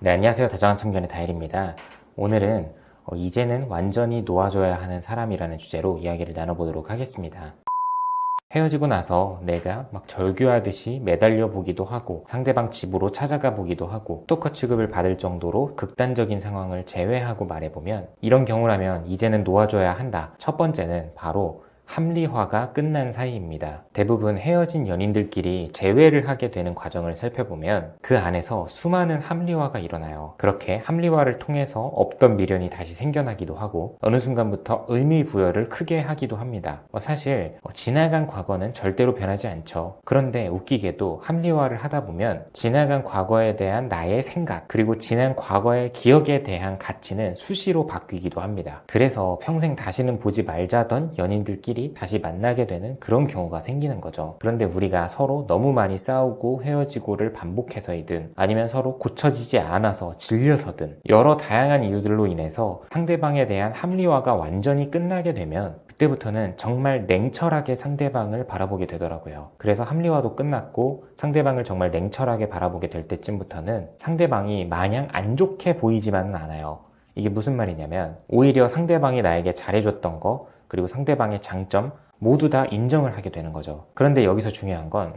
네, 안녕하세요. 다정한 참견의 다일입니다. 오늘은 이제는 완전히 놓아줘야 하는 사람이라는 주제로 이야기를 나눠보도록 하겠습니다. 헤어지고 나서 내가 막 절규하듯이 매달려 보기도 하고 상대방 집으로 찾아가 보기도 하고 스토커 취급을 받을 정도로 극단적인 상황을 제외하고 말해보면 이런 경우라면 이제는 놓아줘야 한다. 첫 번째는 바로 합리화가 끝난 사이입니다. 대부분 헤어진 연인들끼리 재회를 하게 되는 과정을 살펴보면 그 안에서 수많은 합리화가 일어나요. 그렇게 합리화를 통해서 없던 미련이 다시 생겨나기도 하고 어느 순간부터 의미 부여를 크게 하기도 합니다. 사실 지나간 과거는 절대로 변하지 않죠. 그런데 웃기게도 합리화를 하다 보면 지나간 과거에 대한 나의 생각 그리고 지난 과거의 기억에 대한 가치는 수시로 바뀌기도 합니다. 그래서 평생 다시는 보지 말자던 연인들끼리 다시 만나게 되는 그런 경우가 생기는 거죠. 그런데 우리가 서로 너무 많이 싸우고 헤어지고를 반복해서이든 아니면 서로 고쳐지지 않아서 질려서든 여러 다양한 이유들로 인해서 상대방에 대한 합리화가 완전히 끝나게 되면 그때부터는 정말 냉철하게 상대방을 바라보게 되더라고요. 그래서 합리화도 끝났고 상대방을 정말 냉철하게 바라보게 될 때쯤부터는 상대방이 마냥 안 좋게 보이지만은 않아요. 이게 무슨 말이냐면 오히려 상대방이 나에게 잘해줬던 거 그리고 상대방의 장점 모두 다 인정을 하게 되는 거죠. 그런데 여기서 중요한 건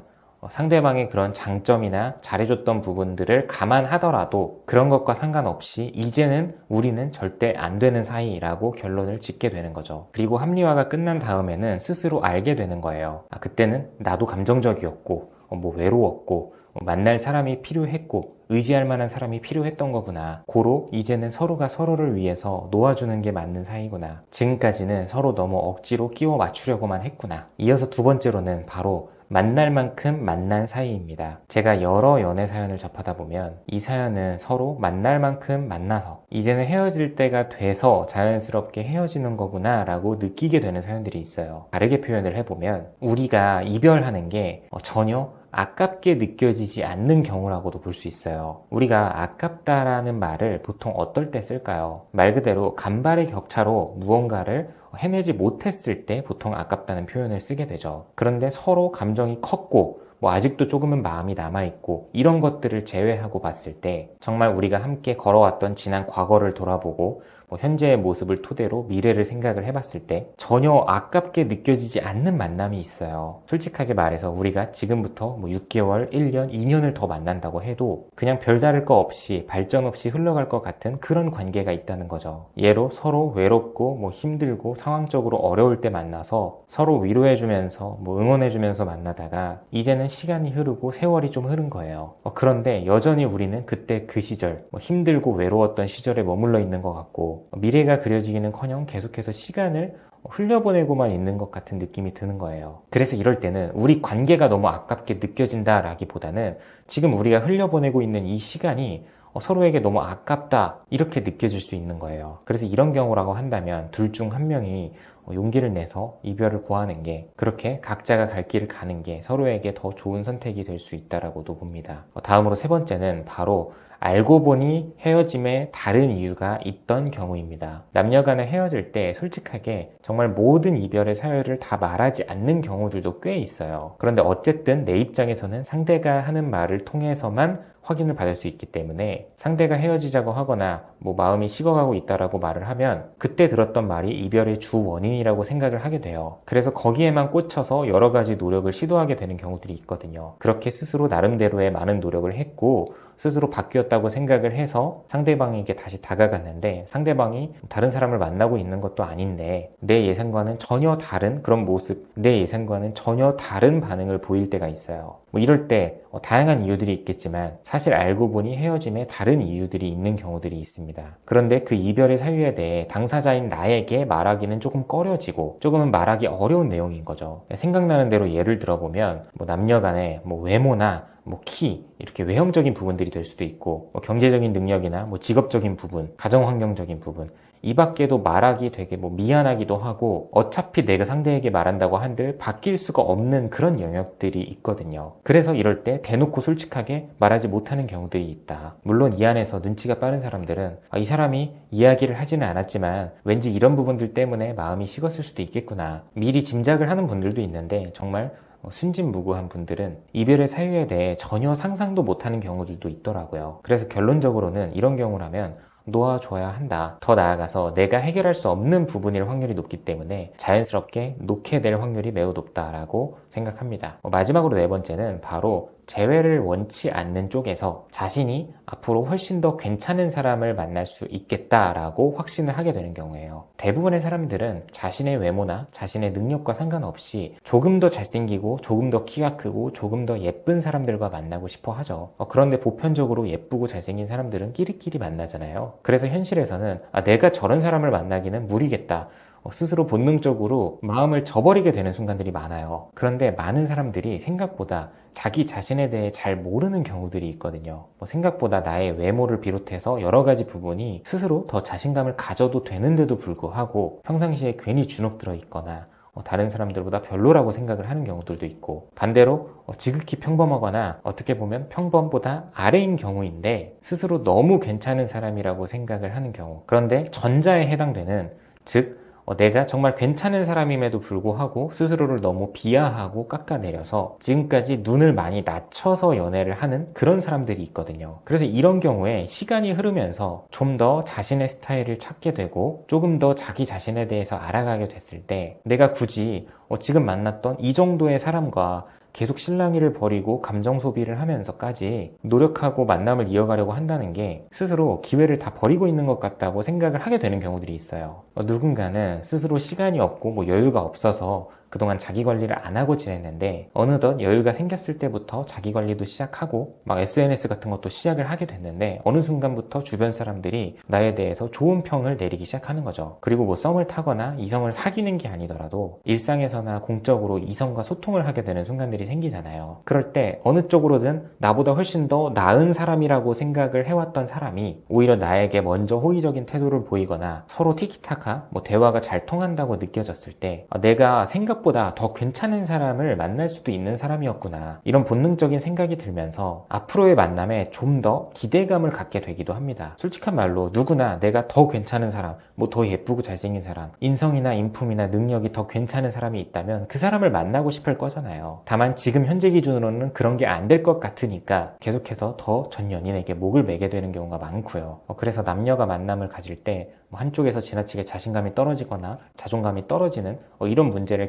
상대방의 그런 장점이나 잘해줬던 부분들을 감안하더라도 그런 것과 상관없이 이제는 우리는 절대 안 되는 사이라고 결론을 짓게 되는 거죠. 그리고 합리화가 끝난 다음에는 스스로 알게 되는 거예요. 그때는 나도 감정적이었고 외로웠고 만날 사람이 필요했고 의지할 만한 사람이 필요했던 거구나. 고로 이제는 서로가 서로를 위해서 놓아주는 게 맞는 사이구나. 지금까지는 서로 너무 억지로 끼워 맞추려고만 했구나. 이어서 두 번째로는 바로 만날 만큼 만난 사이입니다. 제가 여러 연애 사연을 접하다 보면 이 사연은 서로 만날 만큼 만나서 이제는 헤어질 때가 돼서 자연스럽게 헤어지는 거구나 라고 느끼게 되는 사연들이 있어요. 다르게 표현을 해보면 우리가 이별하는 게 전혀 아깝게 느껴지지 않는 경우라고도 볼 수 있어요. 우리가 아깝다라는 말을 보통 어떨 때 쓸까요? 말 그대로 간발의 격차로 무언가를 해내지 못했을 때 보통 아깝다는 표현을 쓰게 되죠. 그런데 서로 감정이 컸고 아직도 조금은 마음이 남아있고 이런 것들을 제외하고 봤을 때 정말 우리가 함께 걸어왔던 지난 과거를 돌아보고 현재의 모습을 토대로 미래를 생각을 해봤을 때 전혀 아깝게 느껴지지 않는 만남이 있어요. 솔직하게 말해서 우리가 지금부터 6개월, 1년, 2년을 더 만난다고 해도 그냥 별다를 거 없이 발전 없이 흘러갈 것 같은 그런 관계가 있다는 거죠. 예로 서로 외롭고 힘들고 상황적으로 어려울 때 만나서 서로 위로해주면서 응원해주면서 만나다가 이제는 시간이 흐르고 세월이 좀 흐른 거예요. 그런데 여전히 우리는 그때 그 시절 힘들고 외로웠던 시절에 머물러 있는 것 같고 미래가 그려지기는커녕 계속해서 시간을 흘려보내고만 있는 것 같은 느낌이 드는 거예요. 그래서 이럴 때는 우리 관계가 너무 아깝게 느껴진다라기보다는 지금 우리가 흘려보내고 있는 이 시간이 서로에게 너무 아깝다 이렇게 느껴질 수 있는 거예요. 그래서 이런 경우라고 한다면 둘 중 한 명이 용기를 내서 이별을 고하는 게 그렇게 각자가 갈 길을 가는 게 서로에게 더 좋은 선택이 될 수 있다라고도 봅니다. 다음으로 세 번째는 바로 알고 보니 헤어짐에 다른 이유가 있던 경우입니다. 남녀 간에 헤어질 때 솔직하게 정말 모든 이별의 사유를 다 말하지 않는 경우들도 꽤 있어요. 그런데 어쨌든 내 입장에서는 상대가 하는 말을 통해서만 확인을 받을 수 있기 때문에 상대가 헤어지자고 하거나 마음이 식어가고 있다라고 말을 하면 그때 들었던 말이 이별의 주 원인이라고 생각을 하게 돼요. 그래서 거기에만 꽂혀서 여러 가지 노력을 시도하게 되는 경우들이 있거든요. 그렇게 스스로 나름대로의 많은 노력을 했고 스스로 바뀌었다고 생각을 해서 상대방에게 다시 다가갔는데 상대방이 다른 사람을 만나고 있는 것도 아닌데 내 예상과는 전혀 다른 그런 모습, 내 예상과는 전혀 다른 반응을 보일 때가 있어요. 이럴 때 다양한 이유들이 있겠지만 사실 알고 보니 헤어짐에 다른 이유들이 있는 경우들이 있습니다. 그런데 그 이별의 사유에 대해 당사자인 나에게 말하기는 조금 꺼려지고 조금은 말하기 어려운 내용인 거죠. 생각나는 대로 예를 들어보면 남녀 간에 외모나 키 이렇게 외형적인 부분들이 될 수도 있고 경제적인 능력이나 직업적인 부분, 가정환경적인 부분 이 밖에도 말하기 되게 미안하기도 하고 어차피 내가 상대에게 말한다고 한들 바뀔 수가 없는 그런 영역들이 있거든요. 그래서 이럴 때 대놓고 솔직하게 말하지 못하는 경우들이 있다. 물론 이 안에서 눈치가 빠른 사람들은 이 사람이 이야기를 하지는 않았지만 왠지 이런 부분들 때문에 마음이 식었을 수도 있겠구나 미리 짐작을 하는 분들도 있는데 정말 순진무구한 분들은 이별의 사유에 대해 전혀 상상도 못하는 경우들도 있더라고요. 그래서 결론적으로는 이런 경우라면 놓아줘야 한다. 더 나아가서 내가 해결할 수 없는 부분일 확률이 높기 때문에 자연스럽게 놓게 될 확률이 매우 높다라고 생각합니다. 마지막으로 네 번째는 바로 재회를 원치 않는 쪽에서 자신이 앞으로 훨씬 더 괜찮은 사람을 만날 수 있겠다라고 확신을 하게 되는 경우예요. 대부분의 사람들은 자신의 외모나 자신의 능력과 상관없이 조금 더 잘생기고 조금 더 키가 크고 조금 더 예쁜 사람들과 만나고 싶어 하죠. 그런데 보편적으로 예쁘고 잘생긴 사람들은 끼리끼리 만나잖아요. 그래서 현실에서는 내가 저런 사람을 만나기는 무리겠다. 스스로 본능적으로 마음을 저버리게 되는 순간들이 많아요. 그런데 많은 사람들이 생각보다 자기 자신에 대해 잘 모르는 경우들이 있거든요. 생각보다 나의 외모를 비롯해서 여러 가지 부분이 스스로 더 자신감을 가져도 되는데도 불구하고 평상시에 괜히 주눅 들어 있거나 다른 사람들보다 별로라고 생각을 하는 경우들도 있고, 반대로 지극히 평범하거나 어떻게 보면 평범보다 아래인 경우인데 스스로 너무 괜찮은 사람이라고 생각을 하는 경우, 그런데 전자에 해당되는, 즉 내가 정말 괜찮은 사람임에도 불구하고 스스로를 너무 비하하고 깎아내려서 지금까지 눈을 많이 낮춰서 연애를 하는 그런 사람들이 있거든요. 그래서 이런 경우에 시간이 흐르면서 좀 더 자신의 스타일을 찾게 되고 조금 더 자기 자신에 대해서 알아가게 됐을 때 내가 굳이 지금 만났던 이 정도의 사람과 계속 실랑이를 벌이고 감정 소비를 하면서까지 노력하고 만남을 이어가려고 한다는 게 스스로 기회를 다 버리고 있는 것 같다고 생각을 하게 되는 경우들이 있어요. 누군가는 스스로 시간이 없고 여유가 없어서 그동안 자기 관리를 안 하고 지냈는데 어느덧 여유가 생겼을 때부터 자기 관리도 시작하고 막 SNS 같은 것도 시작을 하게 됐는데 어느 순간부터 주변 사람들이 나에 대해서 좋은 평을 내리기 시작하는 거죠. 그리고 썸을 타거나 이성을 사귀는 게 아니더라도 일상에서나 공적으로 이성과 소통을 하게 되는 순간들이 생기잖아요. 그럴 때 어느 쪽으로든 나보다 훨씬 더 나은 사람이라고 생각을 해왔던 사람이 오히려 나에게 먼저 호의적인 태도를 보이거나 서로 티키타카 대화가 잘 통한다고 느껴졌을 때 내가 생각보다 더 괜찮은 사람을 만날 수도 있는 사람이었구나, 이런 본능적인 생각이 들면서 앞으로의 만남에 좀 더 기대감을 갖게 되기도 합니다. 솔직한 말로 누구나 내가 더 괜찮은 사람, 더 예쁘고 잘생긴 사람, 인성이나 인품이나 능력이 더 괜찮은 사람이 있다면 그 사람을 만나고 싶을 거잖아요. 다만 지금 현재 기준으로는 그런 게 안 될 것 같으니까 계속해서 더 전 연인에게 목을 매게 되는 경우가 많고요. 그래서 남녀가 만남을 가질 때 한쪽에서 지나치게 자신감이 떨어지거나 자존감이 떨어지는 이런 문제를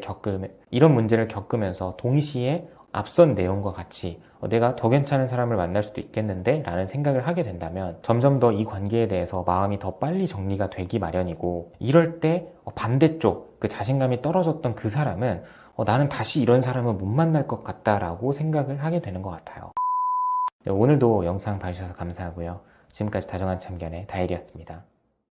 겪으면서 동시에 앞선 내용과 같이 내가 더 괜찮은 사람을 만날 수도 있겠는데 라는 생각을 하게 된다면 점점 더 이 관계에 대해서 마음이 더 빨리 정리가 되기 마련이고, 이럴 때 반대쪽 그 자신감이 떨어졌던 그 사람은 나는 다시 이런 사람은 못 만날 것 같다라고 생각을 하게 되는 것 같아요. 네, 오늘도 영상 봐주셔서 감사하고요. 지금까지 다정한 참견의 다일이었습니다.